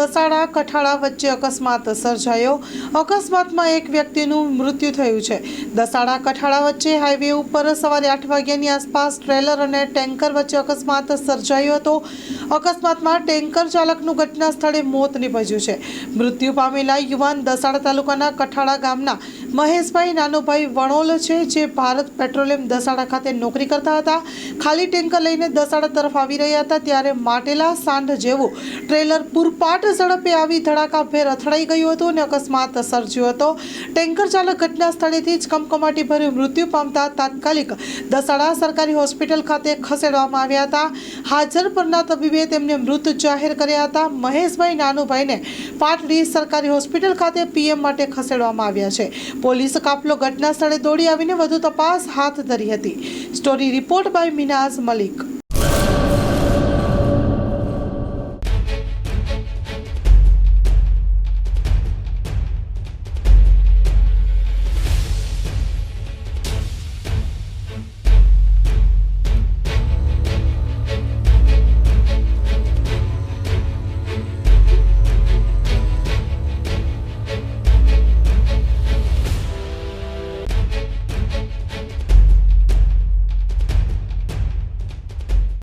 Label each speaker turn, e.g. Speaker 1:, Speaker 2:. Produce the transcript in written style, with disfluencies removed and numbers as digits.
Speaker 1: દસાડા કઠાળા વચ્ચે અકસ્માત સર્જાયો। અકસ્માતમાં એક વ્યક્તિનું મૃત્યુ થયું છે। દસાડા કઠાળા વચ્ચે હાઈવે ઉપર સવારે 8 વાગ્યાની આસપાસ ટ્રેલર અને ટેન્કર વચ્ચે અકસ્માત સર્જાયો હતો। અકસ્માતમાં ટેન્કર ચાલકનું ઘટના સ્થળે મોત નીપજ્યું છે। મૃત્યુ પામેલા યુવાન દસાડા તાલુકાના કઠાળા ગામના મહેશભાઈ નાનુભાઈ વણોલ છે, જે ભારત પેટ્રોલિયમ દસાડા ખાતે નોકરી કરતા હતા। ખાલી ટેન્કર લઈને દસાડા તરફ આવી રહ્યા હતા ત્યારે માટેલા સાંઢ જેવું ટ્રેલર પૂરપાટ ઝડપે આવી ધડાકાભેર અથડાઈ ગયું હતું અને અકસ્માત સર્જ્યો હતો। ટેન્કર ચાલક ઘટના સ્થળેથી જ કમકમાટી ભર્યું મૃત્યુ પામતા તાત્કાલિક દસાડા સરકારી હોસ્પિટલ ખાતે ખસેડવામાં આવ્યા હતા। હાજર પરના તબીબે તેમને મૃત જાહેર કર્યા હતા। મહેશભાઈ નાનુભાઈને પાટડી સરકારી હોસ્પિટલ ખાતે પીએમ માટે ખસેડવામાં આવ્યા છે। પોલીસ કાફલો ઘટના સ્થળે દોડી આવીને વધુ તપાસ હાથ ધરી હતી। Story report by Minaz Malik.